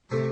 Andyan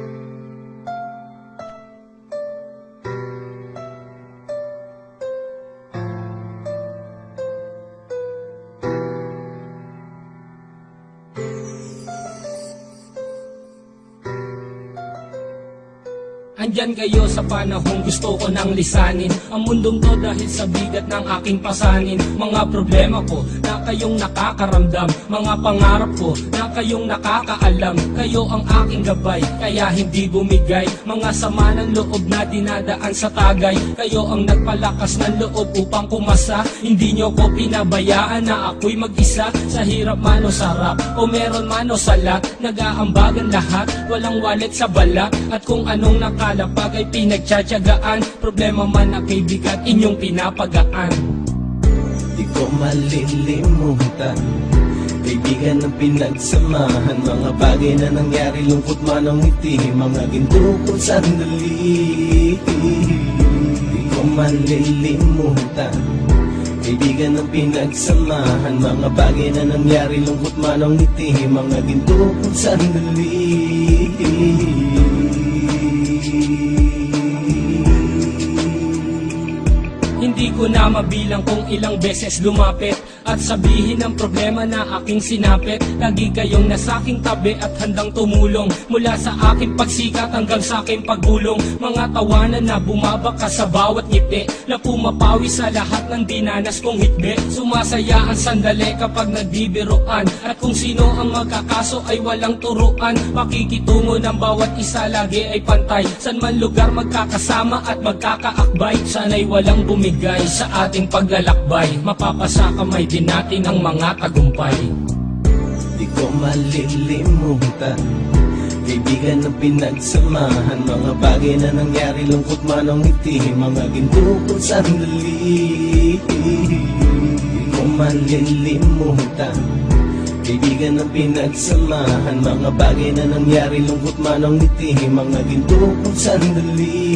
kayo sa panahong gusto ko nang lisanin ang mundong to dahil sa bigat ng aking pasanin. Mga problema ko na kayong nakakaramdam, mga pangarap ko na kayong nakakaalam. Kayo ang aking gabay, kaya hindi bumigay. Mga sama ng loob na dinadaan sa tagay. Kayo ang nagpalakas ng loob upang kumasa. Hindi nyo ko pinabayaan na ako'y mag-isa. Sa hirap man o sarap, o meron man o salat, nag-aambagan lahat, walang walit sa balat. At kung anong nakalapag ay pinagtsatsagaan, problema man na kaibigan, inyong pinapagaan. Di ko malilimutan, kaibigan ng pinagsamahan, mga bagay na nangyari, lungkot man ang ngiti, mga ginto kong sandali. Di ko malilimutan, kaibigan ng pinagsamahan, mga bagay na nangyari, lungkot man ang ngiti, mga ginto kong sandali. Hindi ko na mabilang kung ilang beses lumapit at sabihin ang problema na aking sinapit. Lagi kayong nasa aking tabi at handang tumulong, mula sa aking pagsikat hanggang sa aking paggulong. Mga tawanan na bumabaka sa bawat ngiti, na pumapawi sa lahat ng dinanas kong hitbe. Sumasaya ang sandali kapag nagbibiruan, at kung sino ang magkakaso ay walang turuan. Pakikitungo ng bawat isa lagi ay pantay, san man lugar magkakasama at magkakaakbay. Sana'y walang bumigay sa ating paglalakbay, mapapasa kamay din natin ang mga tagumpay. Di ko malilimutan, kaibigan ng pinagsamahan, mga bagay na nangyari, lungkot man ang ngiti, mga ginto kong sandali. Di ko malilimutan, kaibigan ng pinagsamahan, mga bagay na nangyari, lungkot man ang ngiti, mga ginto kong sandali.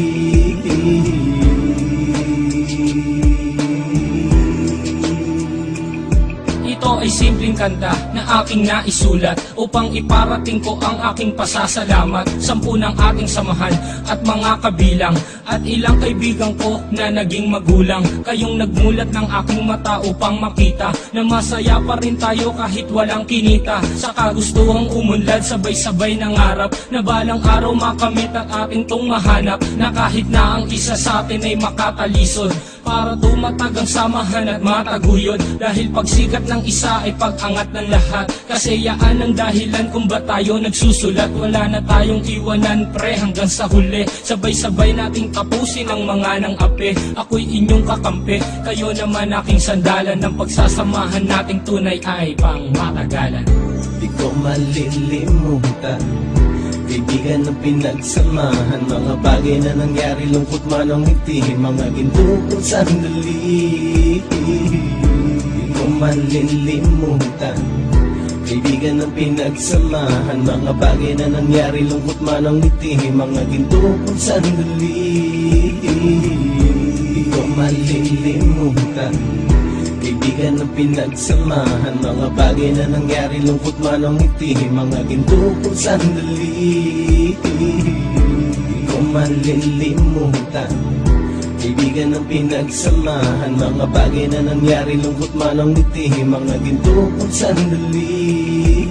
Ito ay simpleng kanta na aking naisulat upang iparating ko ang aking pasasalamat. 10 ng ating samahan at mga kabilang, at ilang kaibigan ko na naging magulang. Kayong nagmulat ng aking mata upang makita na masaya pa rin tayo kahit walang kinita. Sa kagustuhang umunlad, sabay-sabay nangarap na balang araw makamit at ating tong mahanap, na kahit na ang isa sa atin ay makatalisod, para tumatag ang samahan at mataguyod. Dahil pagsikat ng isa ay pag-angat ng lahat, kasi yaan ang dahilan kung ba tayo nagsusulat. Wala na tayong iwanan pre hanggang sa huli, sabay-sabay nating tapusin ang mga nang ape. Ako'y inyong kakampi, kayo naman aking sandalan, ng pagsasamahan nating tunay ay pang matagalan. Di ko malilimutan, kaibigan ng pinagsamahan, mga bagay na nangyari, lungkot man ang ngiti, mga ginto kong sandali. Di ko malilimutan, kaibigan ng pinagsamahan, mga bagay na nangyari, lungkot man ang ngiti, mga ginto kong sandali. Di ko malilimutan, kaibigan ng pinagsamahan, mga bagay na nangyari, lungkot man ang ngiti, mga ginto kong sandali. Di ko malilimutan, kaibigan ng pinagsamahan, mga bagay na nangyari, lungkot man ang ngiti, mga ginto kong sandali.